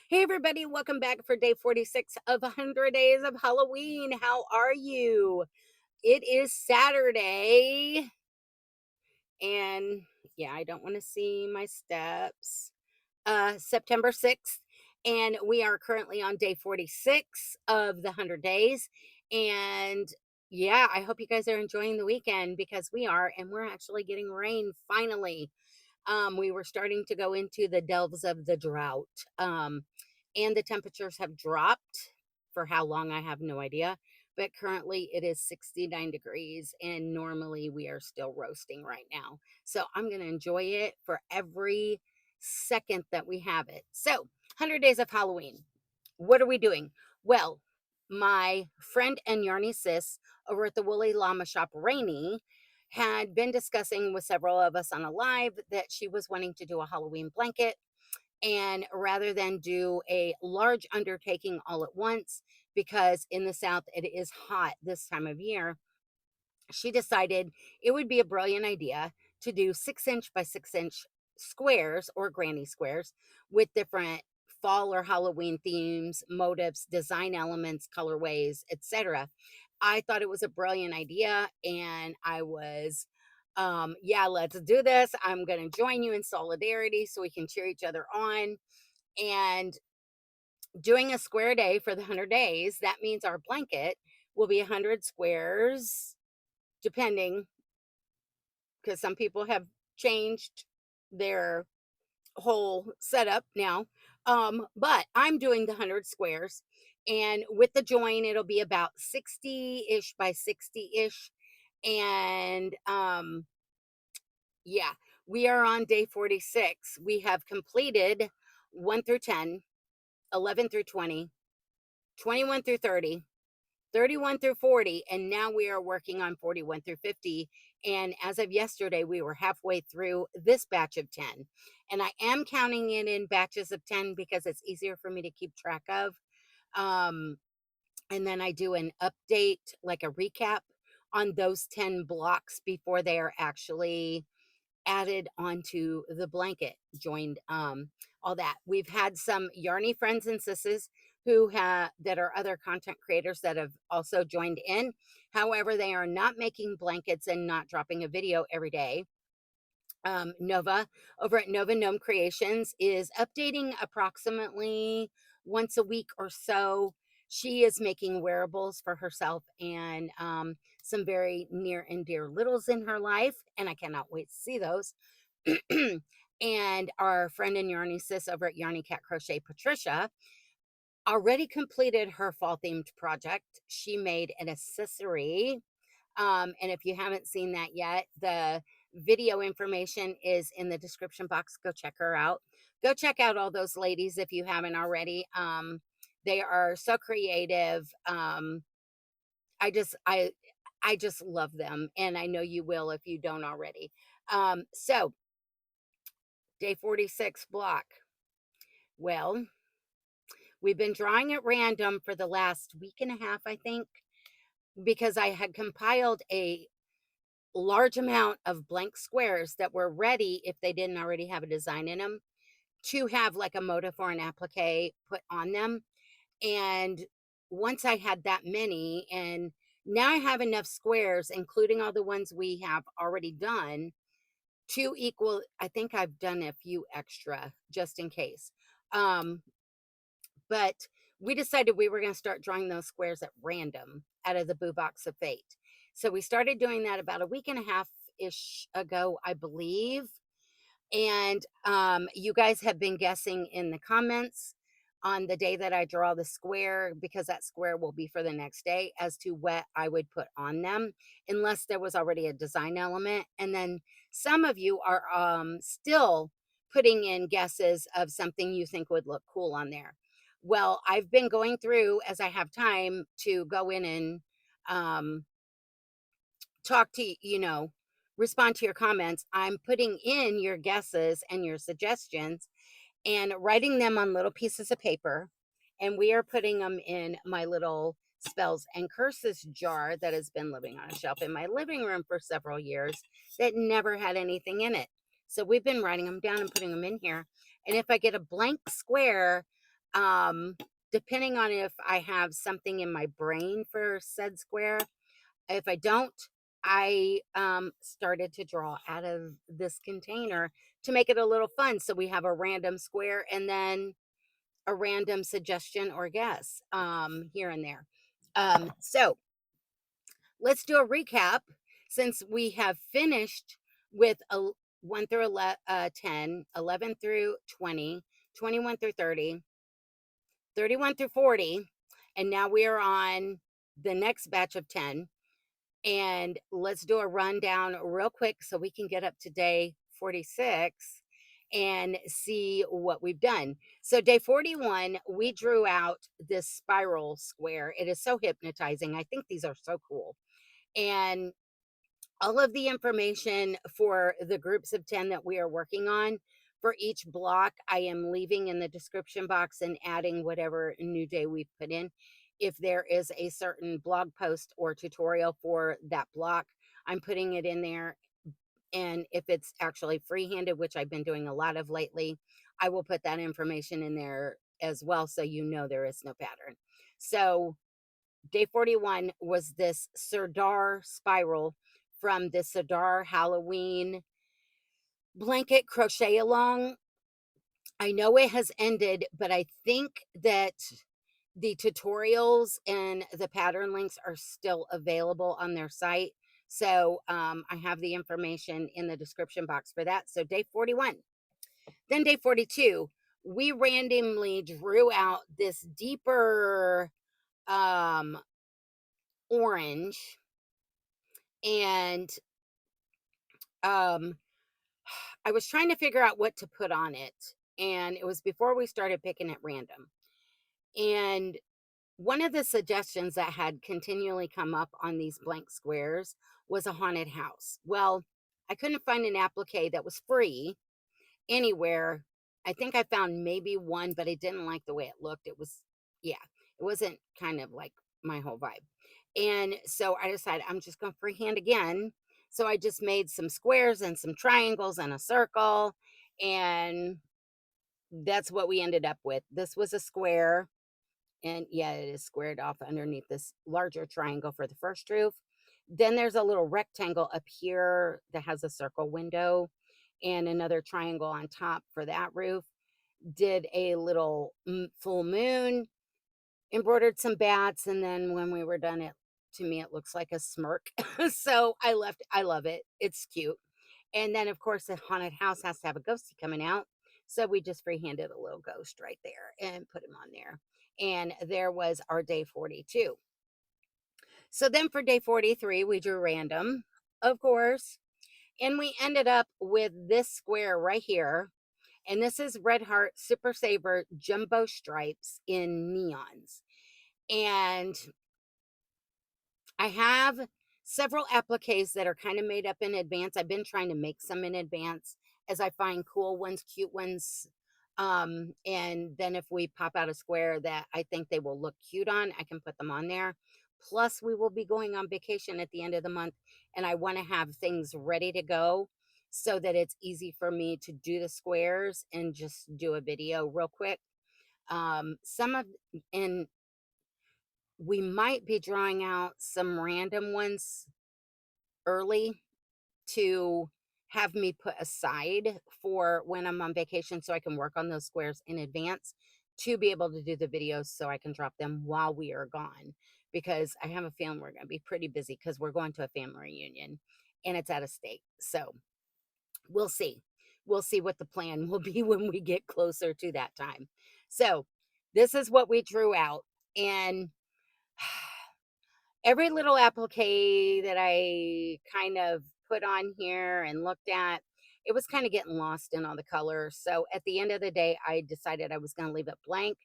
Hey everybody, welcome back for day 46 of 100 days of Halloween. How are you? It is Saturday and yeah, I don't want to see my steps. September 6th, and we are currently on day 46 of the 100 days. And yeah, I hope you guys are enjoying the weekend because we are, and we're actually getting rain finally. We were starting to go into the delves of the drought. And the temperatures have dropped for how long, I have no idea. But currently it is 69 degrees, and normally we are still roasting right now. So I'm going to enjoy it for every second that we have it. So, 100 days of Halloween. What are we doing? Well, my friend and Yarny sis over at the Woolly Llama Shop, Ranee, had been discussing with several of us on a live that she was wanting to do a Halloween blanket. And rather than do a large undertaking all at once, because in the South it is hot this time of year, she decided it would be a brilliant idea to do 6-inch by 6-inch squares or granny squares with different fall or Halloween themes, motifs, design elements, colorways, etc. I thought it was a brilliant idea, and I was yeah, let's do this. I'm going to join you in solidarity so we can cheer each other on. And doing a square day for the 100 days, that means our blanket will be 100 squares, depending, because some people have changed their whole setup now. But I'm doing the 100 squares, and with the join, it'll be about 60-ish by 60-ish. And yeah, we are on day 46. We have completed 1 through 10, 11 through 20, 21 through 30, 31 through 40, and now we are working on 41 through 50. And as of yesterday, we were halfway through this batch of 10. And I am counting it in batches of 10 because it's easier for me to keep track of. Um, and then I do an update, like a recap on those 10 blocks before they are actually added onto the blanket, joined, all that. We've had some Yarny friends and sisses who have that are other content creators that have also joined in. However, they are not making blankets and not dropping a video every day. Nova over at Nova Gnome Creations is updating approximately once a week or so. She is making wearables for herself and some very near and dear littles in her life, and I cannot wait to see those. And our friend and Yarny sis over at Yarny Cat Crochet, Patricia, already completed her fall themed project. She made an accessory, and if you haven't seen that yet, the video information is in the description box. Go check her out. Go check out all those ladies if you haven't already. They are so creative. I just I I just love them, and I know you will if you don't already. So day 46 block. Well, we've been drawing at random for the last week and a half, I think, because I had compiled a large amount of blank squares that were ready if they didn't already have a design in them to have like a motif or an applique put on them. And once I had that many, and now I have enough squares, including all the ones we have already done, to equal, I think I've done a few extra just in case. Um, but we decided we were going to start drawing those squares at random out of the Boo Box of Fate. So we started doing that about a week and a half ish ago, I believe. And you guys have been guessing in the comments on the day that I draw the square, because that square will be for the next day, as to what I would put on them, unless there was already a design element. And then some of you are still putting in guesses of something you think would look cool on there. Well, I've been going through as I have time to go in and um, talk to respond to your comments. I'm putting in your guesses and your suggestions and writing them on little pieces of paper, and we are putting them in my little spells and curses jar that has been living on a shelf in my living room for several years that never had anything in it. So we've been writing them down and putting them in here, and if I get a blank square, Depending on if I have something in my brain for said square. If I don't, I started to draw out of this container to make it a little fun. So we have a random square and then a random suggestion or guess here and there. So let's do a recap since we have finished with a 1 through 11, 10, 11 through 20, 21 through 30, 31 through 40, and now we are on the next batch of 10. And let's do a rundown real quick so we can get up to day 46 and see what we've done. So, day 41, we drew out this spiral square. It is so hypnotizing. I think these are so cool. And all of the information for the groups of 10 that we are working on for each block, I am leaving in the description box and adding whatever new day we've put in. If there is a certain blog post or tutorial for that block, I'm putting it in there. And if it's actually freehanded, which I've been doing a lot of lately, I will put that information in there as well so you know there is no pattern. So day 41 was this Serdar spiral from the Serdar Halloween blanket crochet along. I know it has ended, but I think that the tutorials and the pattern links are still available on their site. So I have the information in the description box for that. So day 41. Then day 42, we randomly drew out this deeper orange, and um I was trying to figure out what to put on it, and it was before we started picking at random. And one of the suggestions that had continually come up on these blank squares was a haunted house. Well, I couldn't find an applique that was free anywhere. I think I found maybe one, but I didn't like the way it looked. It was, yeah, it wasn't kind of like my whole vibe. And so I decided I'm just going to freehand again. So I just made some squares and some triangles and a circle. And that's what we ended up with. This was a square. And yeah, it is squared off underneath this larger triangle for the first roof. Then there's a little rectangle up here that has a circle window and another triangle on top for that roof. Did a little full moon, embroidered some bats, and then when we were done, it to me it looks like a smirk. So I love it. It's cute. And then of course the haunted house has to have a ghostie coming out. So we just freehanded a little ghost right there and put him on there. And there was our day 42. So then for day 43, we drew random, of course. And we ended up with this square right here. And this is Red Heart Super Saver Jumbo Stripes in neons. And I have several appliques that are kind of made up in advance. I've been trying to make some in advance as I find cool ones, cute ones. And then if we pop out a square that I think they will look cute on, I can put them on there. Plus, we will be going on vacation at the end of the month, and I want to have things ready to go so that it's easy for me to do the squares and just do a video real quick. Some of and we might be drawing out some random ones early to have me put aside for when I'm on vacation so I can work on those squares in advance to be able to do the videos so I can drop them while we are gone. Because I have a feeling we're going to be pretty busy because we're going to a family reunion and it's out of state. So we'll see. We'll see what the plan will be when we get closer to that time. So this is what we drew out. And every little applique that I kind of put on here and looked at, it was kind of getting lost in all the colors. So at the end of the day, I decided I was going to leave it blank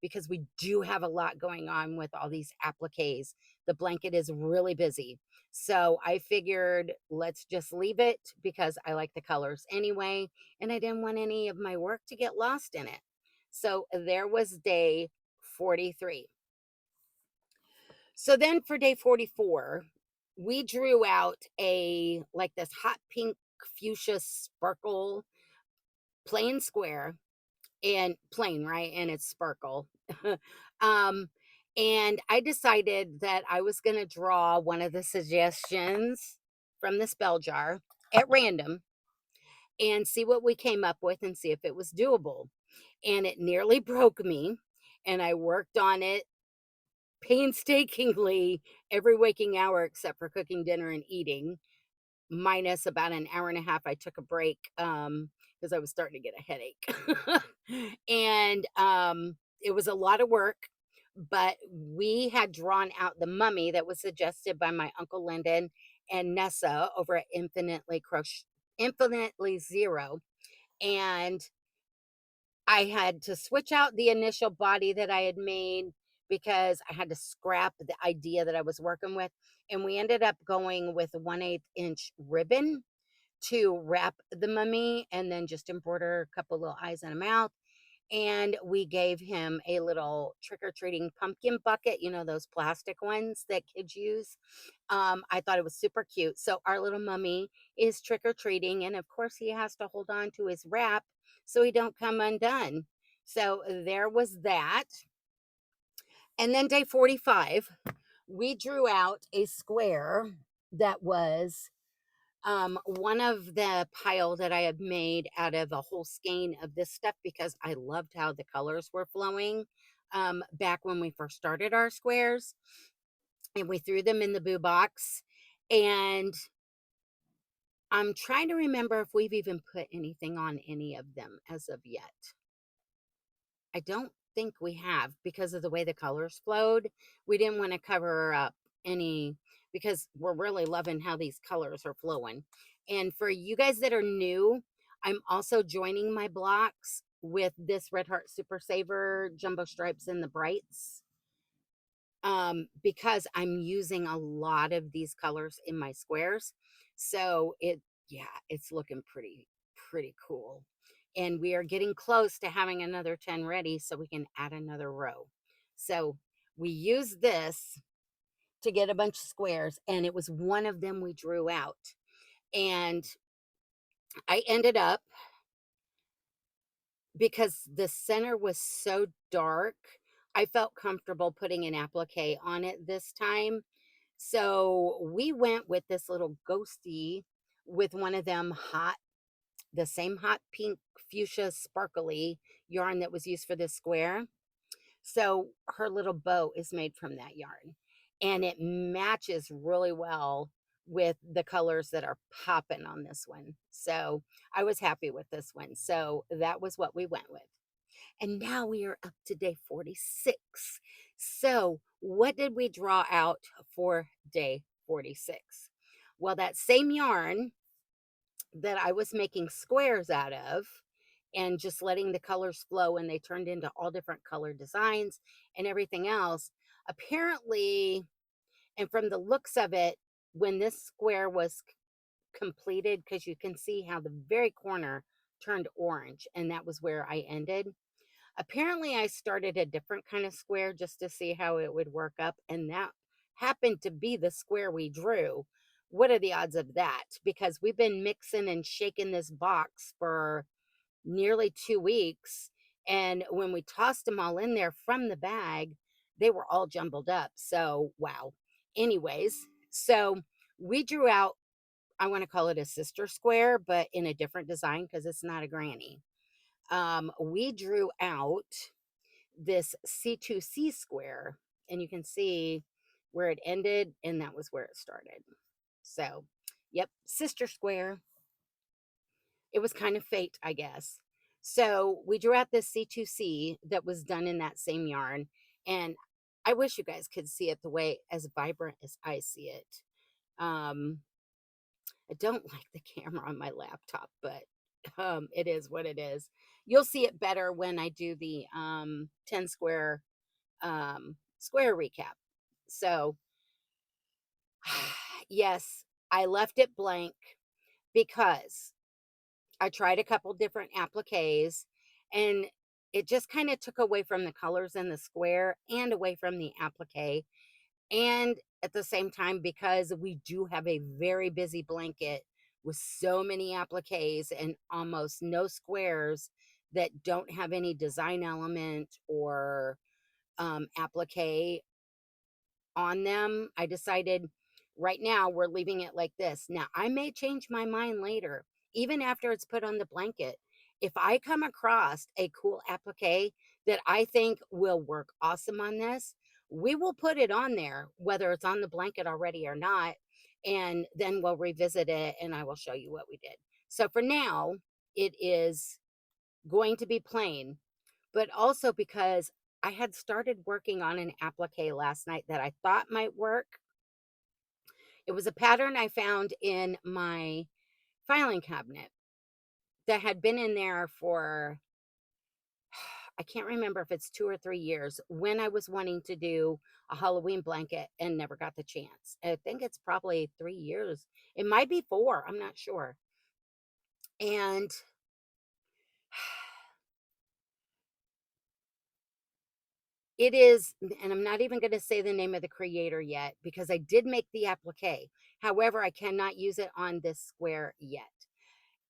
because we do have a lot going on with all these appliques. The blanket is really busy. So I figured let's just leave it because I like the colors anyway. And I didn't want any of my work to get lost in it. So there was day 43. So then for day 44, we drew out a like this hot pink fuchsia sparkle plain square. and plain, right? And it's sparkle. um, and I decided that I was going to draw one of the suggestions from the spell jar at random and see what we came up with and see if it was doable. And it nearly broke me. And I worked on it painstakingly every waking hour except for cooking dinner and eating, minus about an hour and a half. I took a break because I was starting to get a headache. And it was a lot of work, but we had drawn out the mummy that was suggested by my Uncle Lyndon and Nessa over at Infinitely Zero. And I had to switch out the initial body that I had made because I had to scrap the idea that I was working with. And we ended up going with a 1/8 inch ribbon to wrap the mummy and then just embroider a couple little eyes and a mouth. And we gave him a little trick-or-treating pumpkin bucket, those plastic ones that kids use. I thought it was super cute. So our little mummy is trick-or-treating, and of course he has to hold on to his wrap so he don't come undone. So there was that. And then day 45, we drew out a square that was one of the pile that I had made out of a whole skein of this stuff because I loved how the colors were flowing back when we first started our squares, and we threw them in the boo box. And I'm trying to remember if we've even put anything on any of them as of yet. I don't think we have because of the way the colors flowed. We didn't want to cover up any because we're really loving how these colors are flowing. And for you guys that are new, I'm also joining my blocks with this Red Heart Super Saver Jumbo Stripes in the Brights because I'm using a lot of these colors in my squares. So yeah, it's looking pretty cool. And we are getting close to having another 10 ready so we can add another row. So we use this to get a bunch of squares, and it was one of them we drew out. And I ended up, because the center was so dark, I felt comfortable putting an applique on it this time. So we went with this little ghosty with one of them the same hot pink fuchsia sparkly yarn that was used for this square. So her little bow is made from that yarn, and it matches really well with the colors that are popping on this one. So I was happy with this one. So that was what we went with. And now we are up to day 46. So what did we draw out for day 46? Well, that same yarn that I was making squares out of and just letting the colors flow, and they turned into all different color designs and everything else. Apparently, and from the looks of it, when this square was completed, because you can see how the very corner turned orange, and that was where I ended. Apparently, I started a different kind of square just to see how it would work up, and that happened to be the square we drew. What are the odds of that? Because we've been mixing and shaking this box for nearly 2 weeks. And when we tossed them all in there from the bag, they were all jumbled up. So, wow. Anyways, so we drew out, I want to call it a sister square, but in a different design because it's not a granny. We drew out this C2C square, and you can see where it ended, and that was where it started. So, yep, sister square. It was kind of fate, I guess. So we drew out this C2C that was done in that same yarn. And I wish you guys could see it the way as vibrant as I see it. Um, I don't like the camera on my laptop, but it is what it is. You'll see it better when I do the 10 square recap. So yes, I left it blank because I tried a couple different appliques, and it just kind of took away from the colors in the square and away from the applique. And at the same time, because we do have a very busy blanket with so many appliques and almost no squares, that don't have any design element or applique on them. I decided right now we're leaving it like this. Now, I may change my mind later, even after it's put on the blanket. If I come across a cool applique that I think will work awesome on this, we will put it on there, whether it's on the blanket already or not. And then we'll revisit it and I will show you what we did. So for now, it is going to be plain, but also because I had started working on an applique last night that I thought might work. It was a pattern I found in my filing cabinet that had been in there for, I can't remember if it's 2 or 3 years, when I was wanting to do a Halloween blanket and never got the chance. I think it's probably 3 years. It might be 4. I'm not sure. And it is, and I'm not even going to say the name of the creator yet because I did make the applique. However, I cannot use it on this square yet.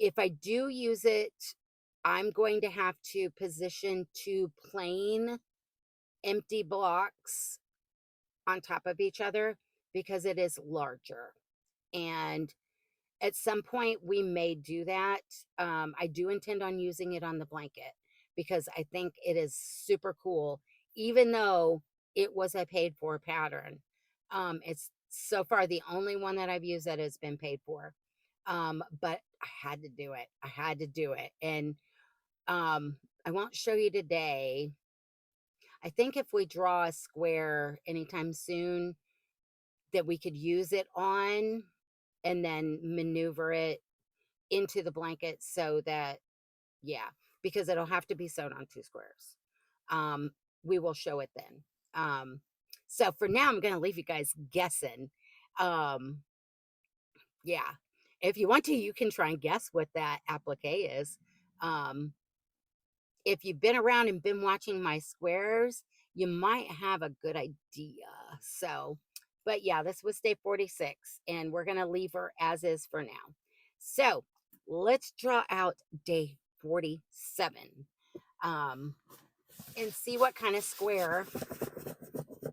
If I do use it, I'm going to have to position 2 plain empty blocks on top of each other because it is larger. And at some point, we may do that. I do intend on using it on the blanket because I think it is super cool, even though it was a paid for pattern. It's so far the only one that I've used that has been paid for. But I had to do it. I had to do it. And I won't show you today. I think if we draw a square anytime soon that we could use it on and then maneuver it into the blanket so that, yeah, because it'll have to be sewn on 2 squares. Um, we will show it then. So for now, I'm going to leave you guys guessing. Um, yeah, if you want to, you can try and guess what that applique is. Um, if you've been around and been watching my squares, you might have a good idea. So, but yeah, this was day 46, and we're going to leave her as is for now. So, let's draw out day 47 um, and see what kind of square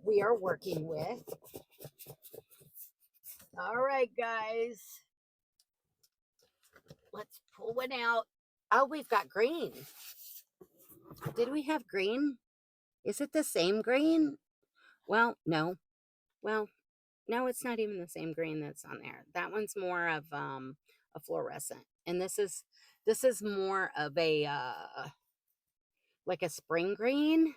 we are working with. All right, guys, let's pull one out. Oh, we've got green. Did we have green? Is it the same green? Well, no. Well, no, it's not even the same green that's on there. That one's more of a fluorescent. And this is more of a like a spring green.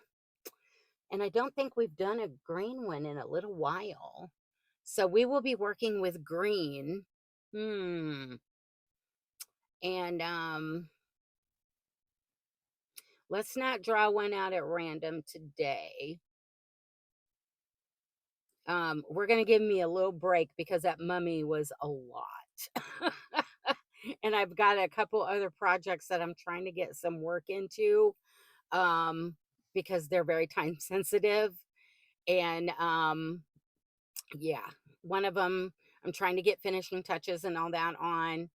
And I don't think we've done a green one in a little while. So we will be working with green. And let's not draw one out at random today. We're going to give me a little break because that mummy was a lot. And I've got a couple other projects that I'm trying to get some work into because they're very time sensitive. And yeah, one of them I'm trying to get finishing touches and all that on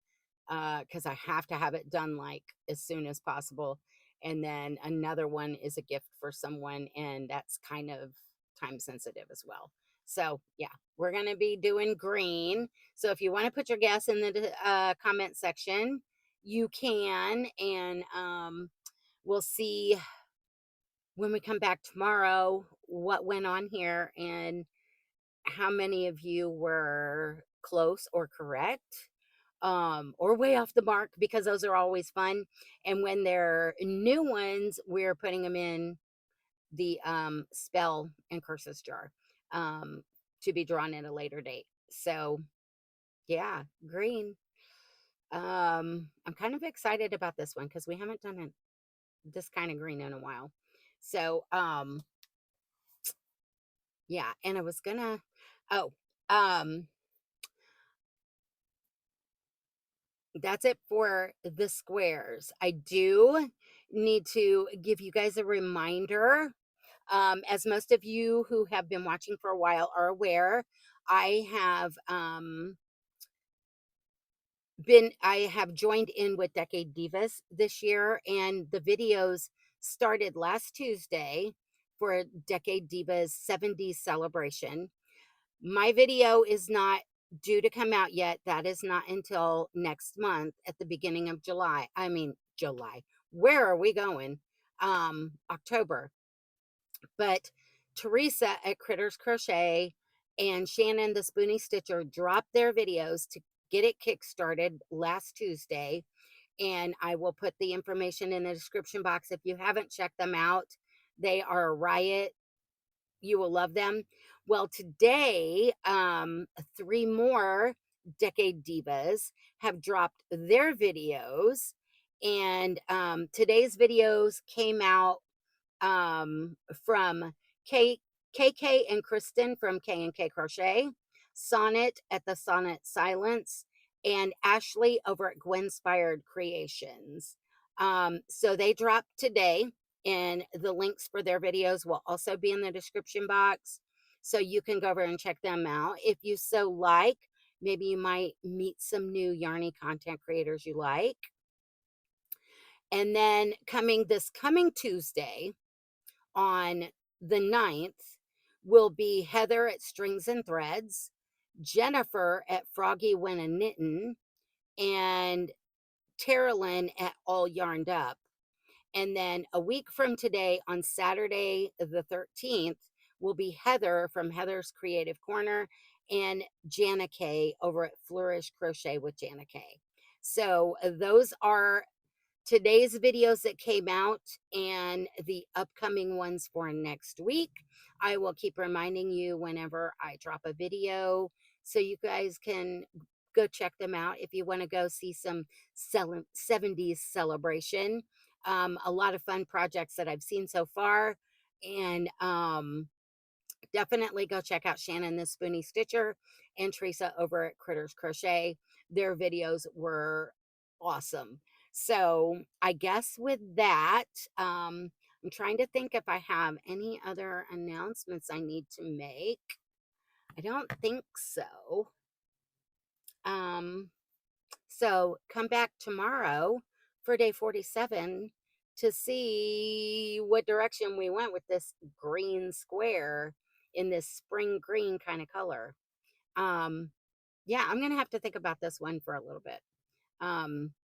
because I have to have it done like as soon as possible. And then another one is a gift for someone, and that's kind of time sensitive as well. So yeah, we're gonna be doing green. So if you want to put your guess in the comment section, you can, and we'll see when we come back tomorrow what went on here and how many of you were close or correct or way off the mark, because those are always fun. And when they're new ones, we're putting them in the spell and curses jar um, to be drawn at a later date. So yeah, green. I'm kind of excited about this one because we haven't done this kind of green in a while. So yeah, and I was gonna, oh, um, that's it for the squares. I do need to give you guys a reminder. As most of you who have been watching for a while are aware, I have I have joined in with Decade Divas this year, and the videos started last Tuesday for Decade Divas 70s celebration. My video is not due to come out yet. That is not until next month at the beginning of July. I mean, July. Where are we going? October. But Theresa at Critters Crochet and Shannon the Spoonie Stitcher dropped their videos to get it kickstarted last Tuesday. And I will put the information in the description box if you haven't checked them out. They are a riot. You will love them. Well, today, three more Decade Divas have dropped their videos. And today's videos came out from K KK and Kristen from K and K Crochet, Sonnet at the Sonnet Silence, and Ashley over at Gwenspired Creations. So they dropped today, and the links for their videos will also be in the description box. So you can go over and check them out if you so like. Maybe you might meet some new yarny content creators you like. And then this coming Tuesday, on the 9th will be Heather at Strings and Threads, Jennifer at Froggy Went a Knittin', and Taralynn at All Yarned Up. And then a week from today, on Saturday the 13th, will be Heather from Heather's Creative Corner and Janna Kay over at Flourish Crochet with Janna Kay. So those are today's videos that came out and the upcoming ones for next week. I will keep reminding you whenever I drop a video so you guys can go check them out if you want to go see some 70s celebration. A lot of fun projects that I've seen so far. And definitely go check out Shannon the Spoonie Stitcher and Theresa over at Critters Crochet. Their videos were awesome. So I guess with that, I'm trying to think if I have any other announcements I need to make. I don't think so. So come back tomorrow for day 47 to see what direction we went with this green square in this spring green kind of color. Yeah, I'm gonna have to think about this one for a little bit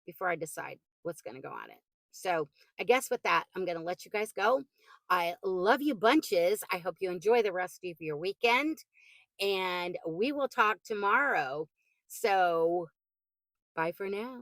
before I decide what's gonna go on it. So I guess with that, I'm gonna let you guys go. I love you bunches. I hope you enjoy the rest of your weekend, and we will talk tomorrow. So bye for now.